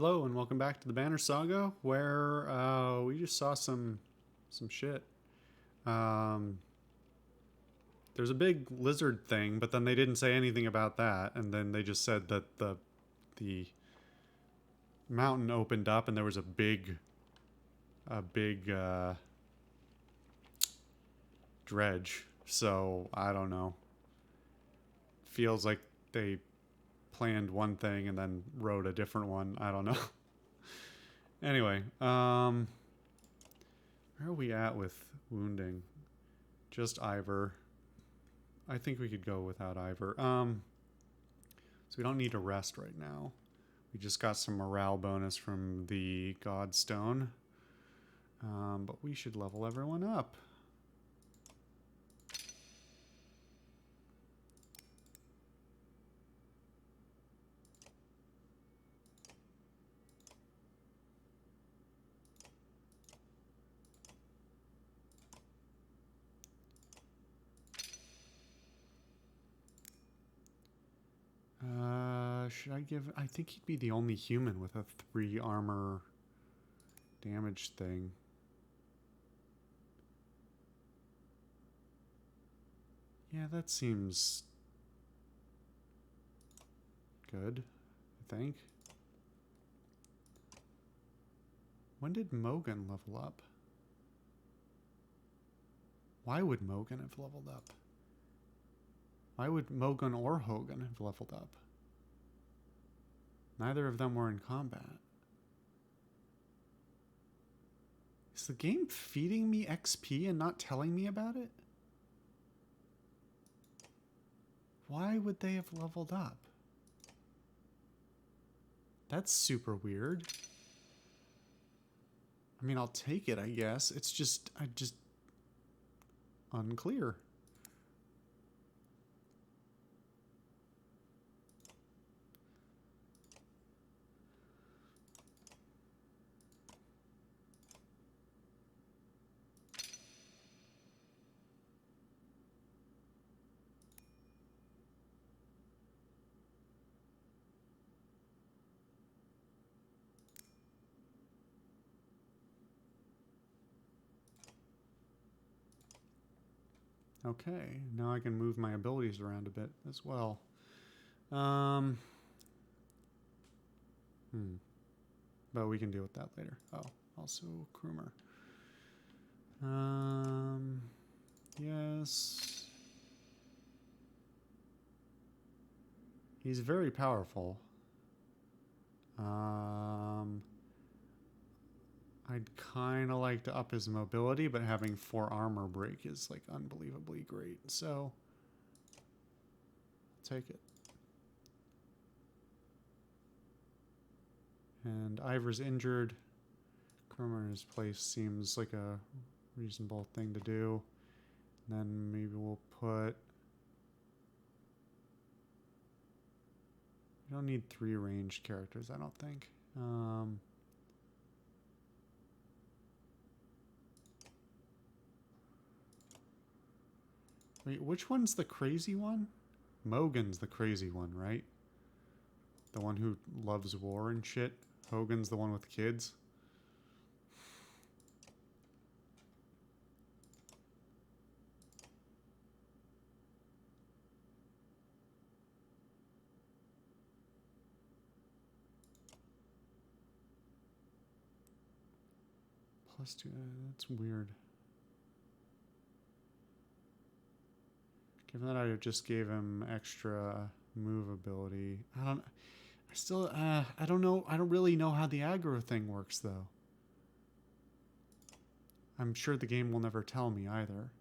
Hello and welcome back to the Banner Saga, where we just saw some shit. Um, there's a big lizard thing, but then they didn't say anything about that, and then they just said that the mountain opened up and there was a big dredge. So I don't know. Feels like they planned one thing and then wrote a different one. I don't know. Anyway, where are we at with wounding? Just Ivor. I think we could go without Ivor. So we don't need to rest right now. We just got some morale bonus from the Godstone. But we should level everyone up. Should I give... I think he'd be the only human with a 3 armor damage thing. Yeah, that seems good, I think. When did Mogan level up? Why would Mogan have leveled up? Why would Mogan or Hogan have leveled up? Neither of them were in combat. Is the game feeding me XP and not telling me about it? Why would they have leveled up? That's super weird. I mean, I'll take it, I guess. It's just, unclear. Okay, now I can move my abilities around a bit as well. But we can deal with that later. Oh, also Krumer. Yes. He's very powerful. I'd kind of like to up his mobility, but having 4 armor break is like unbelievably great. So, I'll take it. And Ivor's injured. Krumer in his place seems like a reasonable thing to do. And then maybe we'll put... We don't need 3 ranged characters, I don't think. Wait, which one's the crazy one? Mogan's the crazy one, right? The one who loves war and shit. Hogan's the one with kids. +2, that's weird. Given that I just gave him extra move ability. I don't know. I don't really know how the aggro thing works, though. I'm sure the game will never tell me either.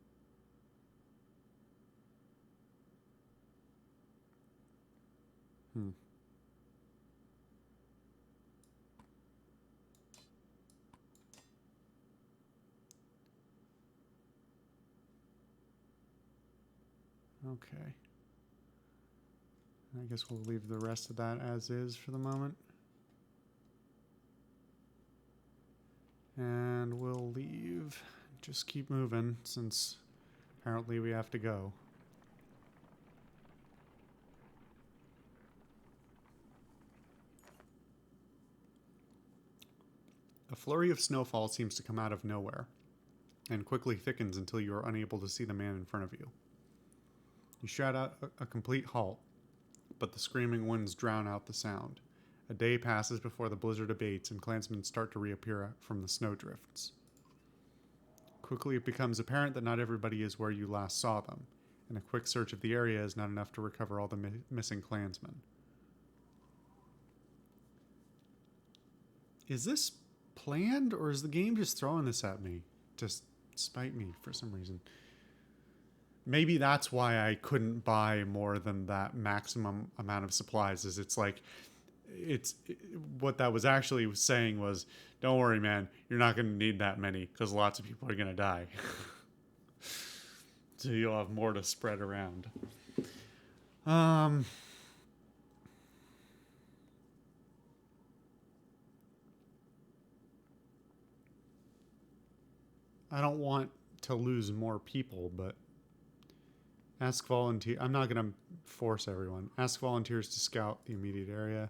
Okay. I guess we'll leave the rest of that as is for the moment. And we'll leave. Just keep moving, since apparently we have to go. A flurry of snowfall seems to come out of nowhere and quickly thickens until you are unable to see the man in front of you. You shout out a complete halt, but the screaming winds drown out the sound. A day passes before the blizzard abates and clansmen start to reappear from the snowdrifts. Quickly it becomes apparent that not everybody is where you last saw them, and a quick search of the area is not enough to recover all the missing clansmen. Is this planned, or is the game just throwing this at me to spite me for some reason? Maybe that's why I couldn't buy more than that maximum amount of supplies. Is it's like, what that was actually saying was, don't worry, man, you're not going to need that many because lots of people are going to die. So you'll have more to spread around. I don't want to lose more people, but ask volunteer. I'm not going to force everyone. Ask volunteers to scout the immediate area.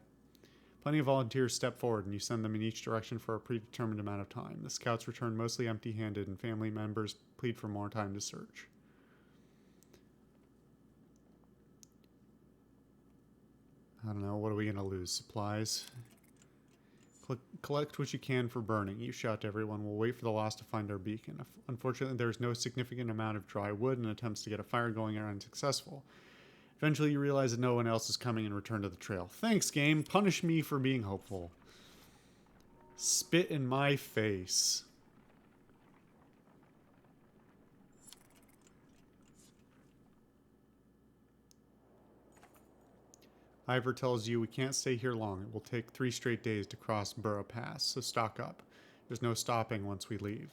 Plenty of volunteers step forward, and you send them in each direction for a predetermined amount of time. The scouts return mostly empty-handed, and family members plead for more time to search. I don't know. What are we going to lose? Supplies? Collect what you can for burning. You shout to everyone. We'll wait for the lost to find our beacon. Unfortunately, there is no significant amount of dry wood, and attempts to get a fire going are unsuccessful. Eventually, you realize that no one else is coming and return to the trail. Thanks, game. Punish me for being hopeful. Spit in my face. Ivor tells you we can't stay here long. It will take 3 straight days to cross Burrow Pass, so stock up. There's no stopping once we leave.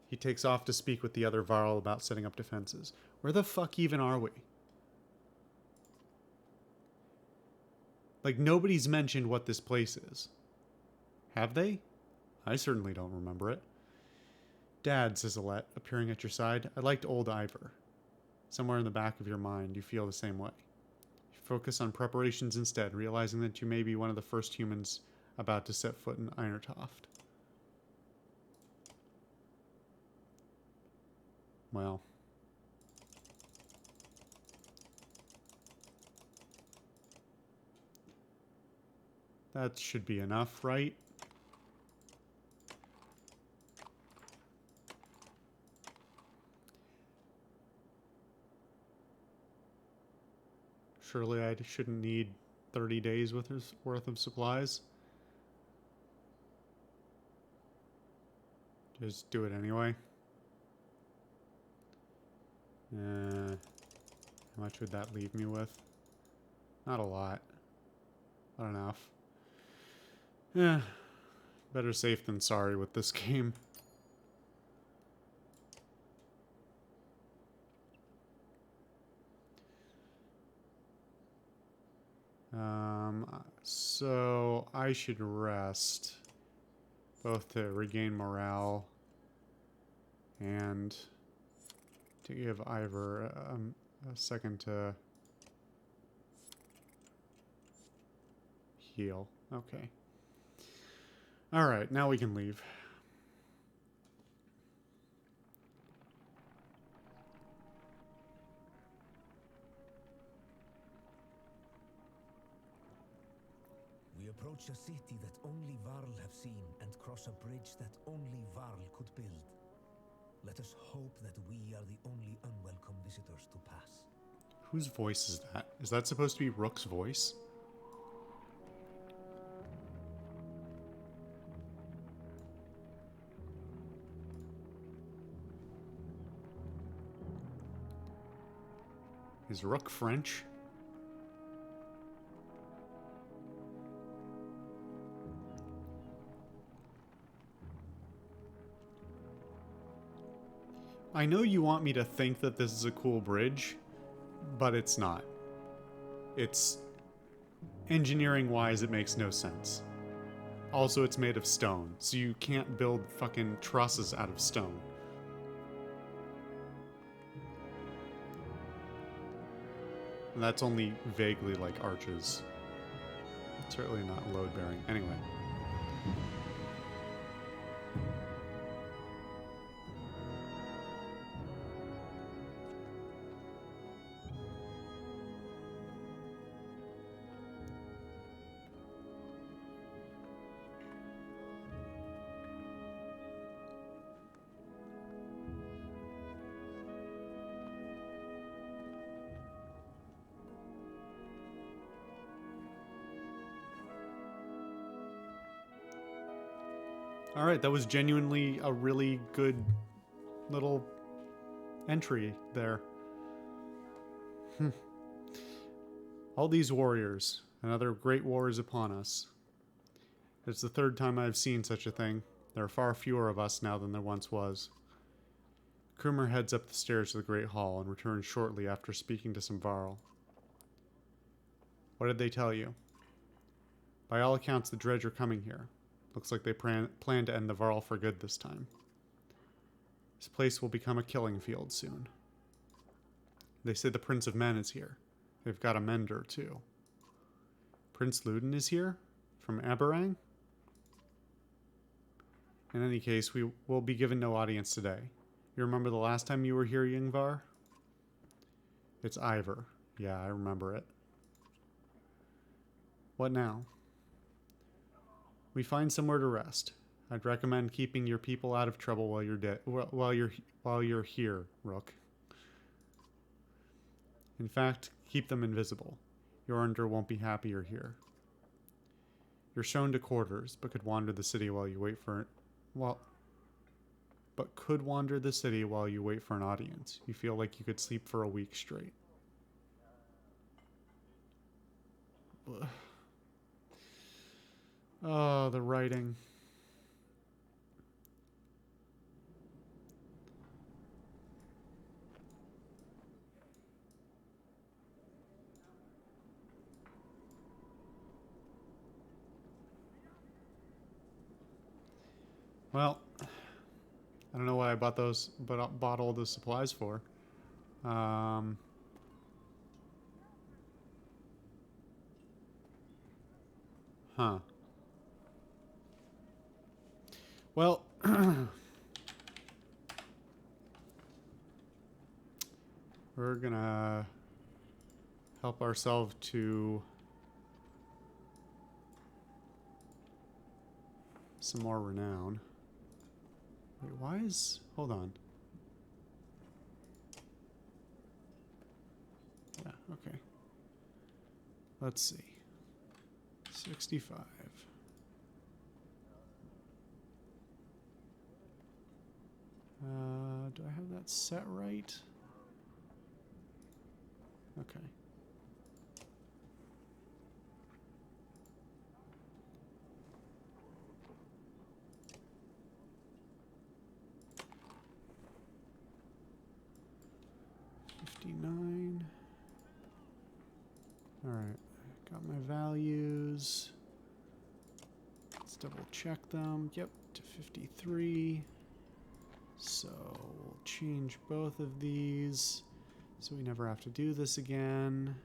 He takes off to speak with the other Varl about setting up defenses. Where the fuck even are we? Like, nobody's mentioned what this place is. Have they? I certainly don't remember it. Dad, says Alette, appearing at your side, I liked old Ivor. Somewhere in the back of your mind, you feel the same way. Focus on preparations instead, realizing that you may be one of the first humans about to set foot in Irontoft. Well. That should be enough, right? Surely I shouldn't need 30 days worth of supplies. Just do it anyway. How much would that leave me with? Not a lot. Not enough. Yeah. Better safe than sorry with this game. So I should rest, both to regain morale and to give Ivor a second to heal. Okay. All right, now we can leave. We approach a city that only Varl have seen and cross a bridge that only Varl could build. Let us hope that we are the only unwelcome visitors to pass. Whose voice is that? Is that supposed to be Rook's voice? Is Rook French? I know you want me to think that this is a cool bridge, but it's not. It's... engineering-wise, it makes no sense. Also, it's made of stone, so you can't build fucking trusses out of stone. And that's only vaguely like arches. Certainly not load-bearing. Anyway. All right, that was genuinely a really good little entry there. All these warriors, another great war is upon us. It's the third time I've seen such a thing. There are far fewer of us now than there once was. Krumer heads up the stairs to the Great Hall and returns shortly after speaking to some Varl. What did they tell you? By all accounts, the Dredge are coming here. Looks like they plan to end the Varl for good this time. This place will become a killing field soon. They say the Prince of Men is here. They've got a Mender, too. Prince Luden is here? From Aberrang? In any case, we will be given no audience today. You remember the last time you were here, Yngvar? It's Ivor. Yeah, I remember it. What now? We find somewhere to rest. I'd recommend keeping your people out of trouble while you're here, Rook. In fact, keep them invisible. Jorundr won't be happy you're here. You're shown to quarters, but could wander the city while you wait for an audience. You feel like you could sleep for a week straight. Ugh. Oh, the writing. Well, I don't know what I bought those, but I bought all the supplies for. Huh. Well, we're gonna help ourselves to some more renown. Wait, why is... Hold on. Yeah, okay. Let's see. 65. Do I have that set right? Okay. $59. All right, got my values. Let's double check them. Yep, to 53. So we'll change both of these so we never have to do this again.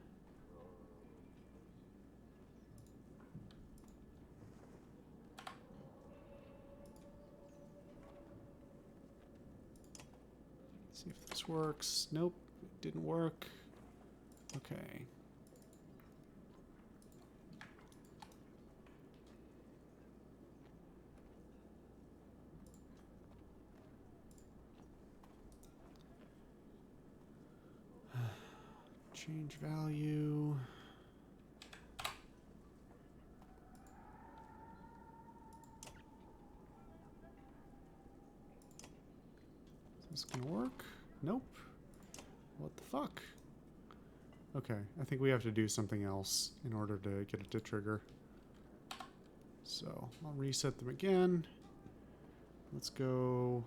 See if this works. Nope, it didn't work. Okay. Change value. Is this gonna work? Nope. What the fuck? Okay, I think we have to do something else in order to get it to trigger. So I'll reset them again. Let's go.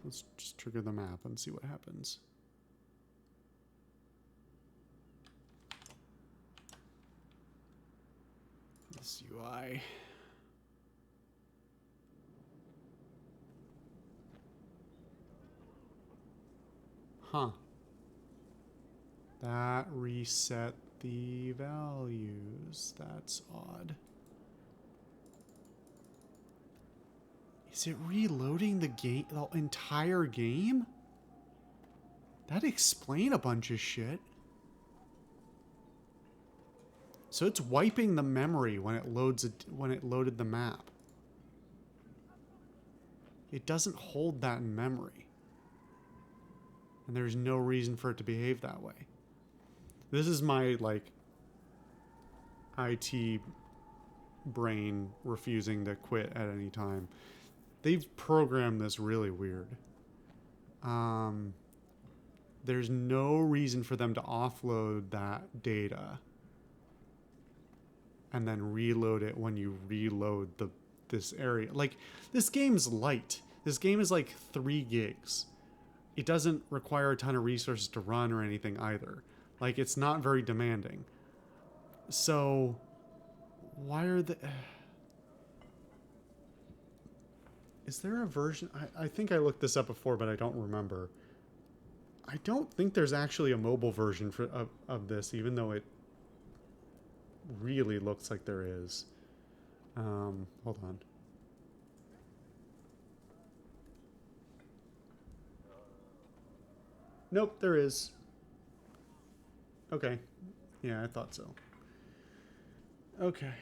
Let's just trigger the map and see what happens. This UI. Huh. That reset the values. That's odd. Is it reloading the game, the entire game? That'd explain a bunch of shit. So it's wiping the memory when it loads when it loaded the map. It doesn't hold that in memory. And there's no reason for it to behave that way. This is my, like, IT brain refusing to quit at any time. They've programmed this really weird. There's no reason for them to offload that data and then reload it when you reload this area. Like, this game's light. This game is like 3 gigs. It doesn't require a ton of resources to run or anything either. Like, it's not very demanding. So, why are the... Is there a version... I think I looked this up before, but I don't remember. I don't think there's actually a mobile version of this, even though it really looks like there is. Hold on. Nope, there is. Okay. Yeah, I thought so. Okay.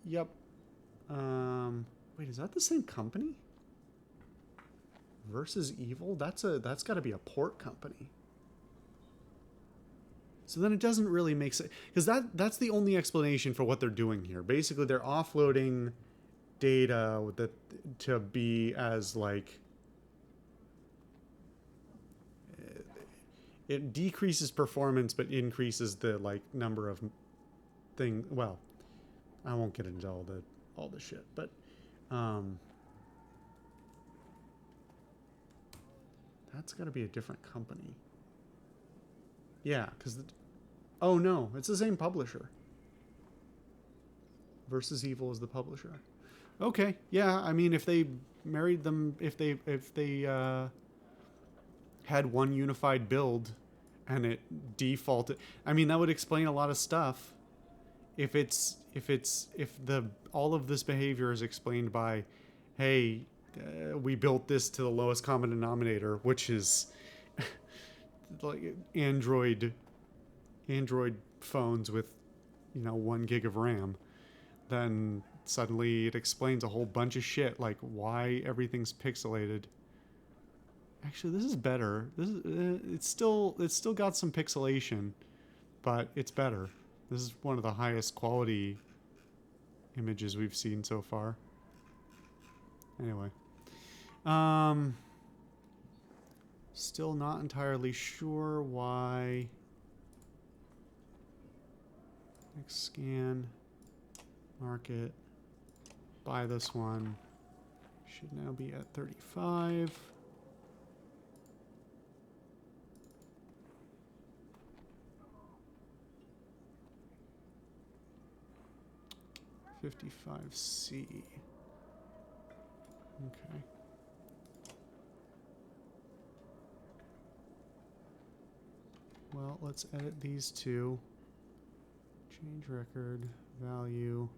Yep. Wait, is that the same company? Versus Evil? That's got to be a port company. So then it doesn't really make sense, because that's the only explanation for what they're doing here. Basically, they're offloading data to be as like, it decreases performance but increases the like number of thing. Well, I won't get into all the shit, but that's got to be a different company. Yeah, because oh no, it's the same publisher. Versus Evil is the publisher. Okay, yeah, I mean, if they married them, if they had one unified build and it defaulted, I mean, that would explain a lot of stuff. If all of this behavior is explained by, hey, we built this to the lowest common denominator, which is like Android phones with 1 gig of RAM, then suddenly it explains a whole bunch of shit, like why everything's pixelated. Actually, this is better. It's still got some pixelation, but it's better. This is one of the highest quality images we've seen so far. Anyway, still not entirely sure why. Next scan, market, buy this one. Should now be at 35. $55C. Okay. Well, let's edit these two. Change record, value.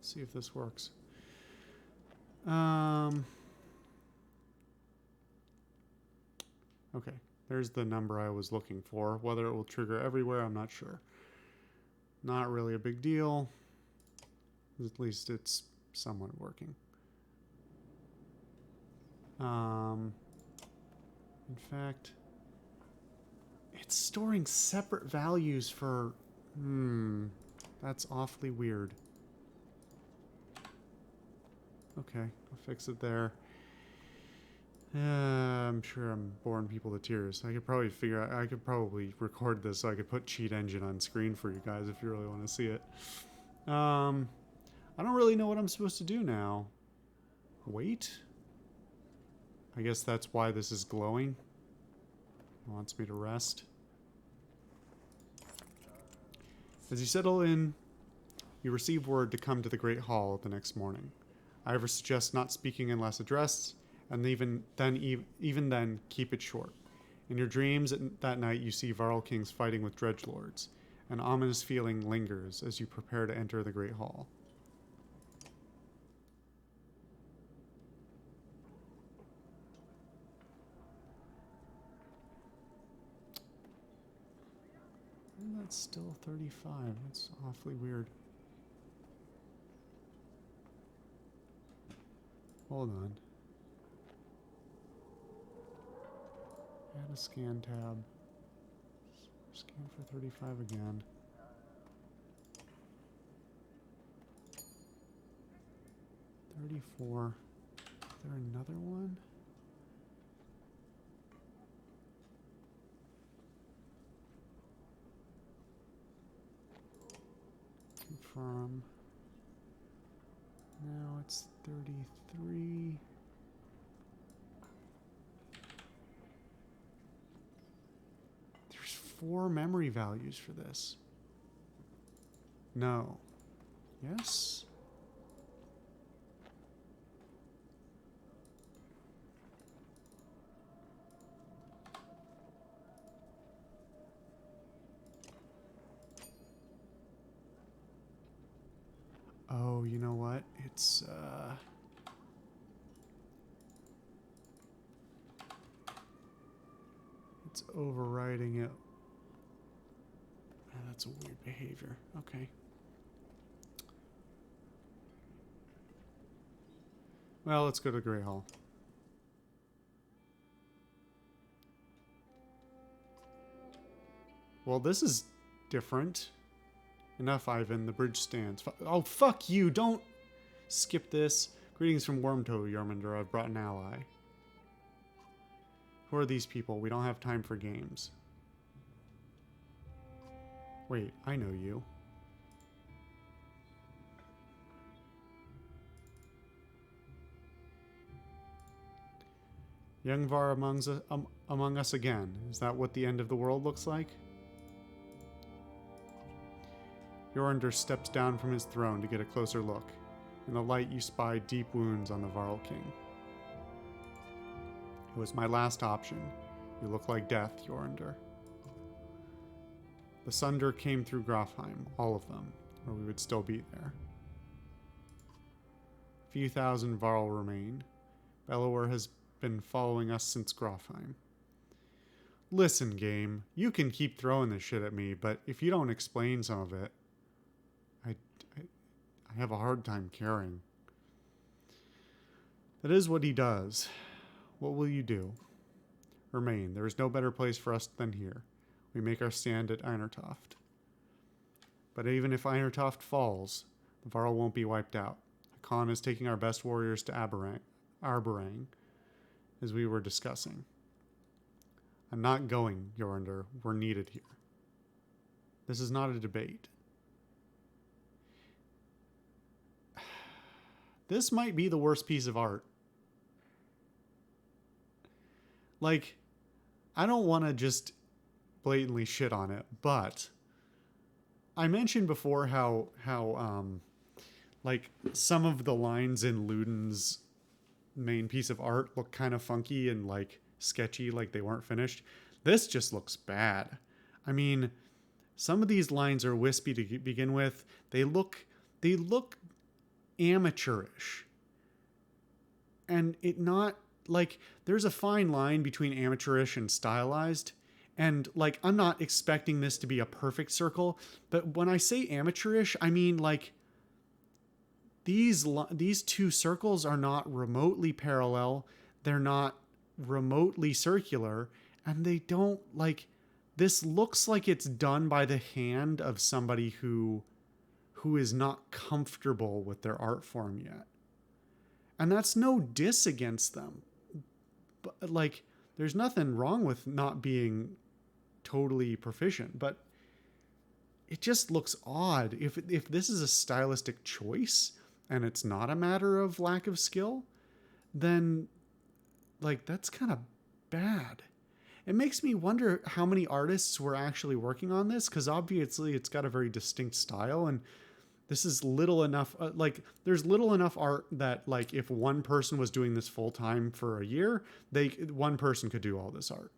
See if this works. Okay, there's the number I was looking for. Whether it will trigger everywhere, I'm not sure. Not really a big deal. At least it's somewhat working. In fact, it's storing separate values for... that's awfully weird. Okay, I'll fix it there. I'm sure I'm boring people to tears. I could probably record this so I could put Cheat Engine on screen for you guys if you really want to see it. I don't really know what I'm supposed to do now. Wait? I guess that's why this is glowing. It wants me to rest. As you settle in, you receive word to come to the Great Hall the next morning. Ivor suggests not speaking unless addressed, and even then, keep it short. In your dreams that night, you see Varl Kings fighting with Dredgelords. An ominous feeling lingers as you prepare to enter the Great Hall. And that's still 35. That's awfully weird. Hold on. Add a scan tab. Scan for 35 again. $34. Is there another one? Confirm. Now it's 33. There's 4 memory values for this. No. Yes? Oh, you know what? It's overriding it. Oh, that's a weird behavior. Okay. Well, let's go to Grey Hall. Well, this is different. Enough, Ivan. The bridge stands. Oh, fuck you. Don't skip this. Greetings from Wormtoe, Yarmander. I've brought an ally. Who are these people? We don't have time for games. Wait, I know you. Young Var among us again. Is that what the end of the world looks like? Yorander steps down from his throne to get a closer look. In the light, you spy deep wounds on the Varl King. It was my last option. You look like death, Yorander. The Sunder came through Grafheim, all of them, or we would still be there. A few thousand Varl remain. Bellower has been following us since Grafheim. Listen, game, you can keep throwing this shit at me, but if you don't explain some of it, I have a hard time caring. That is what he does. What will you do? Remain. There is no better place for us than here. We make our stand at Einertoft. But even if Einertoft falls, the Varl won't be wiped out. Khan is taking our best warriors to Arborang, as we were discussing. I'm not going, Yorander. We're needed here. This is not a debate. This might be the worst piece of art. Like, I don't want to just blatantly shit on it, but I mentioned before how like some of the lines in Luden's main piece of art look kind of funky and like sketchy, like they weren't finished. This just looks bad. I mean, some of these lines are wispy to begin with. They look amateurish. And it not like there's a fine line between amateurish and stylized. And like, I'm not expecting this to be a perfect circle, but when I say amateurish, I mean like these two circles are not remotely parallel. They're not remotely circular, and they don't like, this looks like it's done by the hand of somebody who is not comfortable with their art form yet. And that's no diss against them. But like, there's nothing wrong with not being totally proficient, but it just looks odd. If this is a stylistic choice and it's not a matter of lack of skill, then like that's kind of bad. It makes me wonder how many artists were actually working on this, because obviously it's got a very distinct style, and this is little enough, like there's little enough art that like if one person was doing this full time for a year, one person could do all this art.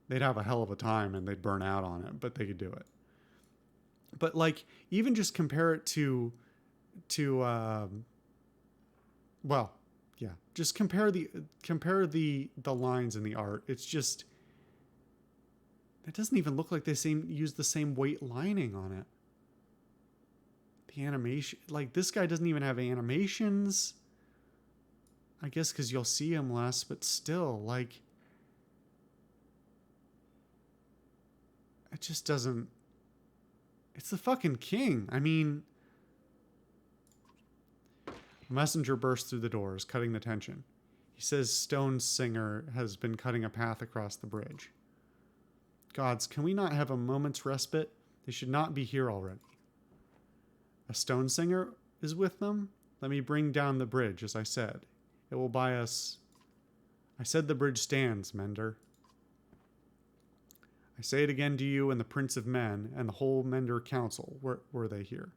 They'd have a hell of a time and they'd burn out on it, but they could do it. But like, even just compare it to well, yeah, just compare the lines in the art. It's just, it doesn't even look like they use the same weight lining on it. The animation, like this guy doesn't even have animations. I guess because you'll see him less, but still, like, it just doesn't. It's the fucking king. I mean, the messenger bursts through the doors, cutting the tension. He says Stone Singer has been cutting a path across the bridge. Gods, can we not have a moment's respite? They should not be here already. A Stone Singer is with them? Let me bring down the bridge, as I said. It will buy us... I said the bridge stands, Mender. I say it again to you and the Prince of Men and the whole Mender Council. Were they here?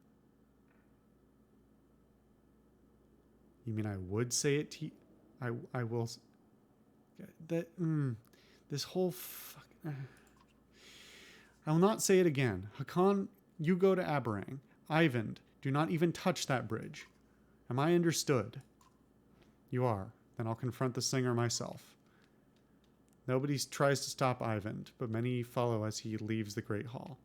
You mean I would say it to you? I will... This whole fuck... I will not say it again. Hakan, you go to Aberang. Ivan, do not even touch that bridge. Am I understood? You are. Then I'll confront the singer myself. Nobody tries to stop Ivan, but many follow as he leaves the Great Hall.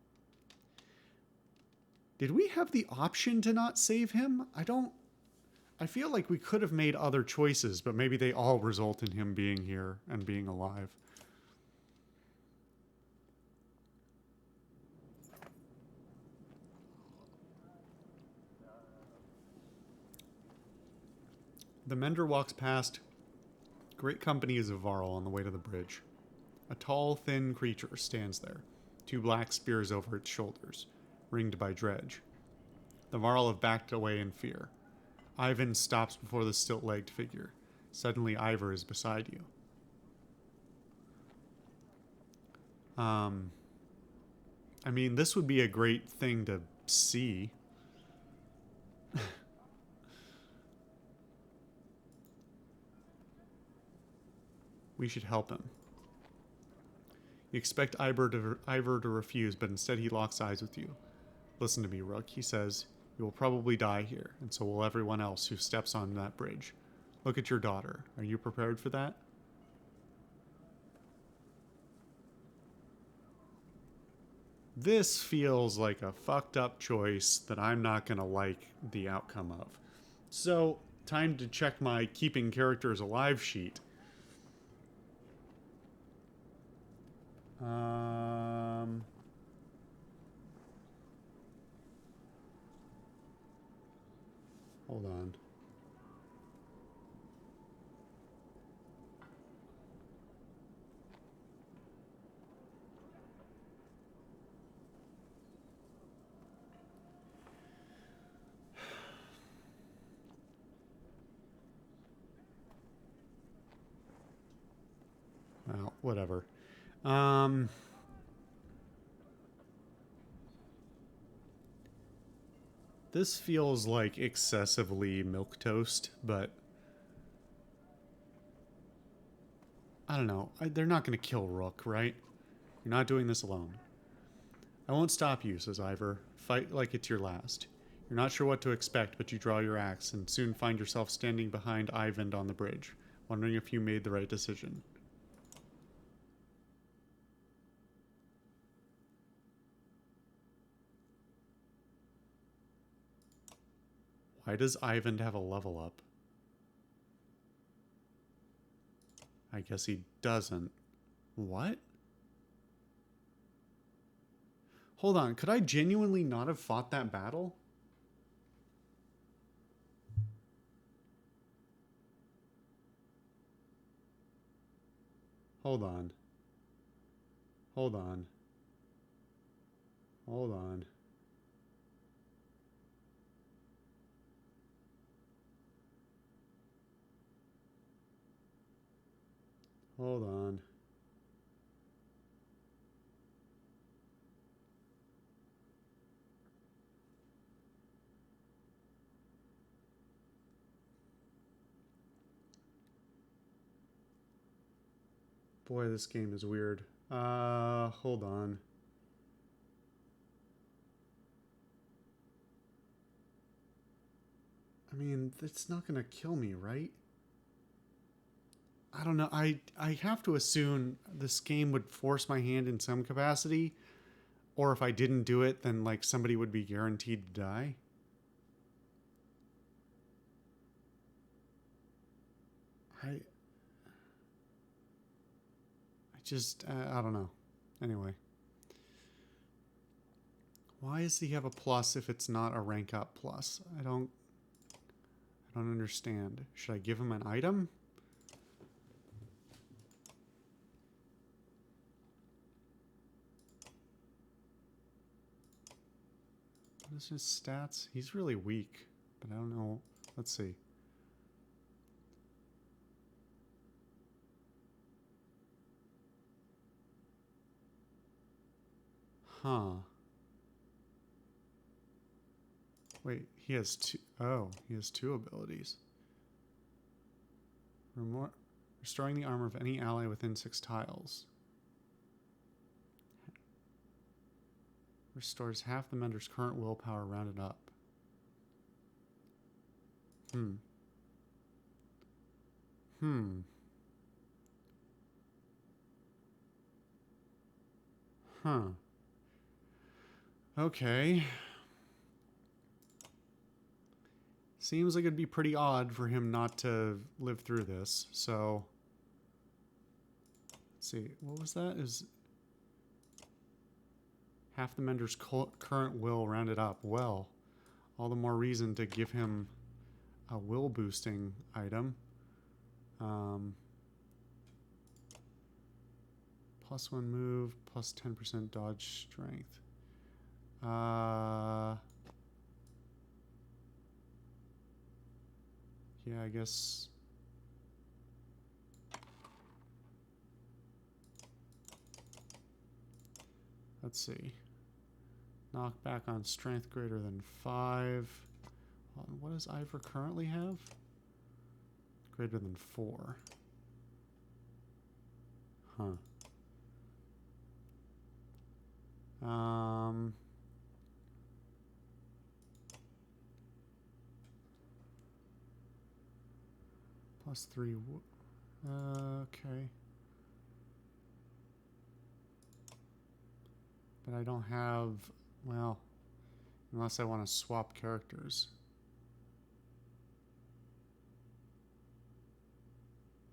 Did we have the option to not save him? I feel like we could have made other choices, but maybe they all result in him being here and being alive. The Mender walks past great companies of Varl on the way to the bridge. A tall, thin creature stands there, 2 black spears over its shoulders, ringed by dredge. The Varl have backed away in fear. Ivan stops before the stilt-legged figure. Suddenly, Ivor is beside you. I mean, this would be a great thing to see. We should help him. You expect Ivor to refuse, but instead he locks eyes with you. Listen to me, Rook, he says. You will probably die here, and so will everyone else who steps on that bridge. Look at your daughter. Are you prepared for that? This feels like a fucked up choice that I'm not going to like the outcome of. So, time to check my keeping characters alive sheet. Hold on. Well, whatever. This feels like excessively milquetoast, but I don't know. They're not going to kill Rook, right? You're not doing this alone. I won't stop you, says Ivor. Fight like it's your last. You're not sure what to expect, but you draw your axe and soon find yourself standing behind Ivan on the bridge, wondering if you made the right decision. Why does Ivan have a level up? I guess he doesn't. What? Hold on, could I genuinely not have fought that battle? Hold on. Hold on. Hold on. Hold on. Boy, this game is weird. Hold on. I mean, it's not gonna kill me, right? I don't know. I have to assume this game would force my hand in some capacity, or if I didn't do it, then like somebody would be guaranteed to die. I just I don't know. Anyway, Why does he have a plus if it's not a rank up plus? I don't understand. Should I give him an item? What is his stats? He's really weak, but I don't know. Let's see. Huh. Wait, he has two. Oh, he has two abilities. Restoring the armor of any ally within 6 tiles. Restores half the mentor's current willpower rounded up. Huh. Okay. Seems like it'd be pretty odd for him not to live through this, so... Let's see, what was that? Is half the mentor's current will rounded up. Well, all the more reason to give him a will boosting item. Plus 1 move, plus 10% dodge strength. Yeah, I guess. Let's see. Knockback on strength greater than 5. What does Ivor currently have? Greater than 4. Huh. Plus 3. Okay. But I don't have, well, unless I want to swap characters.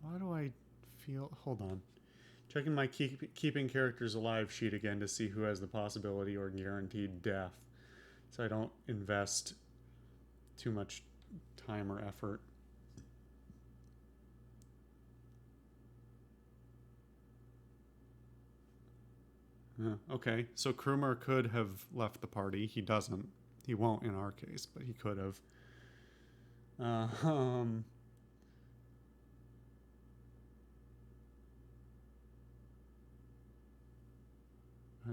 Why do I feel, hold on. Checking my keeping characters alive sheet again to see who has the possibility or guaranteed death, so I don't invest too much time or effort. Okay, so Krumer could have left the party. He doesn't. He won't in our case, but he could have.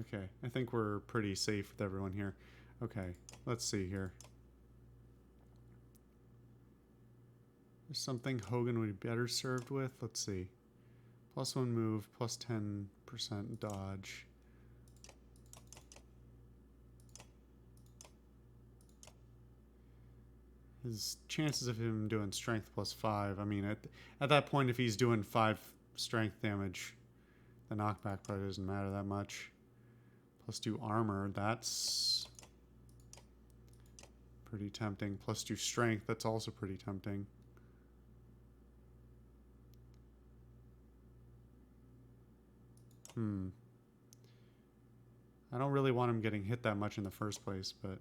Okay, I think we're pretty safe with everyone here. Okay, let's see here. There's something Hogan would be better served with. Let's see. Plus 1 move, plus 10% dodge. His chances of him doing strength plus 5, I mean, at that point, if he's doing 5 strength damage, the knockback probably doesn't matter that much. Plus 2 armor, that's pretty tempting. Plus 2 strength, that's also pretty tempting. I don't really want him getting hit that much in the first place, but...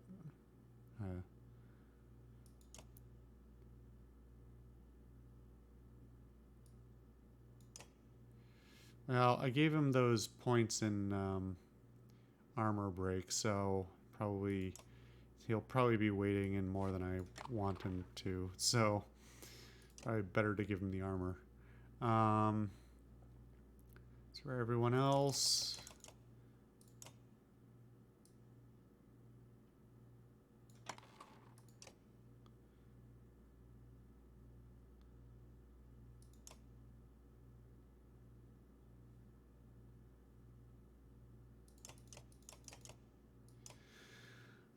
well, I gave him those points in armor break, so he'll probably be waiting in more than I want him to. So probably better to give him the armor. As for everyone else,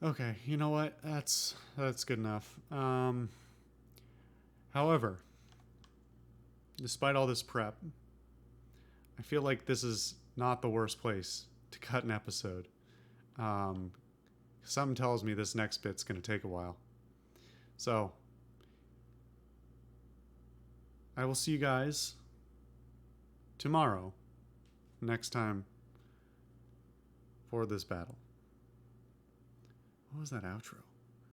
okay, you know what? That's good enough. However, despite all this prep, I feel like this is not the worst place to cut an episode. Something tells me this next bit's going to take a while. So, I will see you guys tomorrow, next time, for this battle. What was that outro?